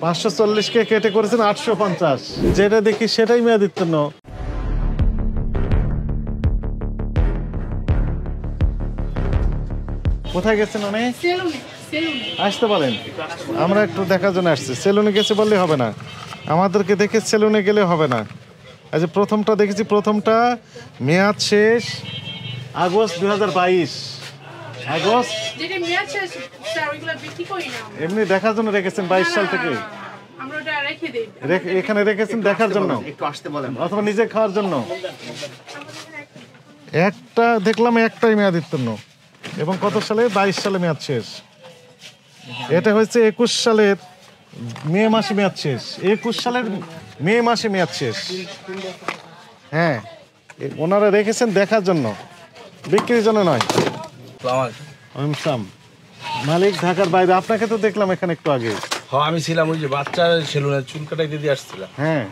540 কেটে করেছেন 850, যেটা দেখি সেটাই মেয়াদোত্তীর্ণ। কোথায় গেছেন উনি? আসতে বলেন, আমরা একটু দেখার জন্য আসছি। সেলুনে গেছে বললে হবে না, আমাদেরকে দেখে সেলুনে গেলে হবে না। আচ্ছা, প্রথমটা দেখেছি, প্রথমটা মেয়াদ শেষ আগস্ট 2022। আগস্ট এমনি দেখার জন্য রেখেছেন 22 সাল থেকে এখানে রেখেছেন দেখার জন্য, অথবা নিজে খাওয়ার জন্য। একটা দেখলাম, একটাই মেয়াদোত্তীর্ণ। এবং কত সালে? 22 সালে মেয়াদ শেষ। এটা হচ্ছে 21 সালের মে মাসে মেয়াদ শেষ। 21 সালের মে মাসে মেয়াদ শেষ। হ্যাঁ, ওনারা রেখেছেন দেখার জন্য, বিক্রির জন্য নয়। মালিক ঢাকার বাইরে। আপনাকে তো দেখলাম এখানে একটু আগে। হ্যাঁ, আমি ছিলাম ওই যে বাচ্চার সেলুনে চুল কাটাইতে দিয়ে আসছিলাম। হ্যাঁ,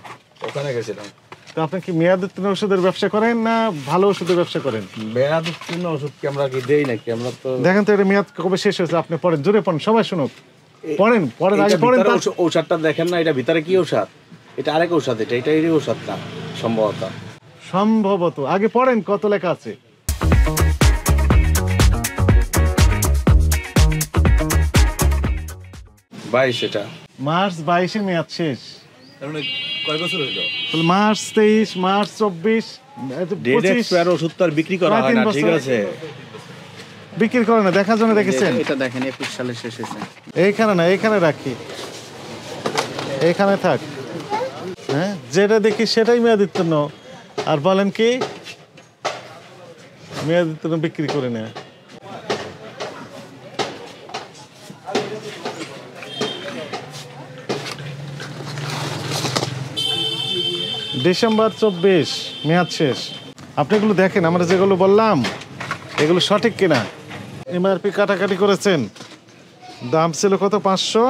ওখানে গেছিলাম। তো আপনি কি মেয়াদোত্তীর্ণ ওষুধের ব্যবসা করেন না ভালো ওষুধের ব্যবসা করেন? মেয়াদোত্তীর্ণ ওষুধ কি আমরা কি দেই নাকি? আমরা তো দেখেন তো এটা মেয়াদ কবে শেষ হয়েছে। আপনি পড়েন, জোরে পড়েন, সবাই শুনুক। পড়েন, পড়েন, আগে পড়েন। ঔষধটা দেখেন না, এটা ভিতরে কি ঔষধ? এটা আরেক ঔষধ, এটা এরই ঔষধ না সম্ভবত। আগে পড়েন কত লেখা আছে। এটা মার্চ 22 মেয়াদ শেষ। কয় বছর হইলো? মার্চ 23, মার্চ 24, 25 ওষুধ তো আর বিক্রি করা হয় না। ঠিক আছে, বিক্রি করে না, দেখার জন্য রেখেছেন। এটা দেখেন 21 সালে শেষ হয়েছে। এইখানে না, এইখানে রাখি, এইখানে থাক। হ্যাঁ, যেটা দেখি সেটাই মেয়াদোত্তীর্ণ। আর বলেন কি মেয়াদোত্তীর্ণ বিক্রি করে না। ডিসেম্বর 24 মেয়াদ শেষ। আপনি এগুলো দেখেন, আমরা যেগুলো বললাম এগুলো সঠিক কিনা। এমআরপি কাটাকাটি করেছেন, দাম ছিল কত? 500।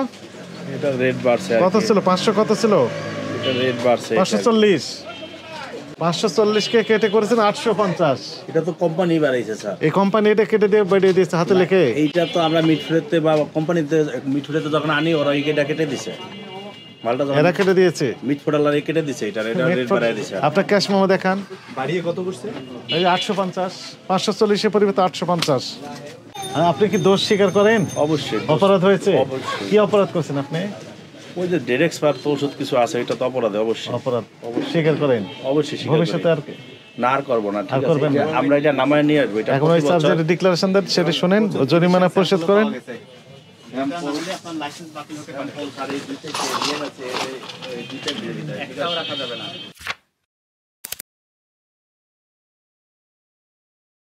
এটা রেট বাড়ছে। কত ছিল? 500 কত ছিল? এটা রেট বাড়ছে। 540। 540 কে কেটে করেছেন 850। এটা তো কোম্পানি বাড়াইছে স্যার। এই কোম্পানি এটা কেটে দিয়ে বেরিয়ে দিয়েছে হাতে লিখে। এইটা তো আমরা মিটফুড়েতে বা কোম্পানিতে মিটফুড়েতে যখন আনি ওরা এইটা কেটে দিছে। মালটা যখন এরা কেটে দিয়েছে, মিটফুড়ালা কেটে দিছে। এটা রেট বাড়াই দিছে। আপনার ক্যাশ মেমো দেখান। বাড়িয়ে কত করছে? এই 850। 540 এর পরিবর্তে 850। আপনি কি দোষ স্বীকার করেন? অবশ্যই অপরাধ হয়েছে। অবশ্যই। কি অপরাধ করছেন আপনি? ওই যে ডেরেক্স পার তো ওষুধ কিছু আছে, এটা তো অপরাধ। অবশ্যই অপরাধ স্বীকার করেন। অবশ্যই ভবিষ্যতে আর না আর করবো না। ঠিক আছে, আমরা এটা নামায় নিয়ে আসবো। এটা এখন ওই সাবজেক্টে ডিক্লারেশন দেন, সেটা শুনেন, জরিমানা পরিশোধ করেন। আপনার লাইসেন্স বাতিল হতে পারে।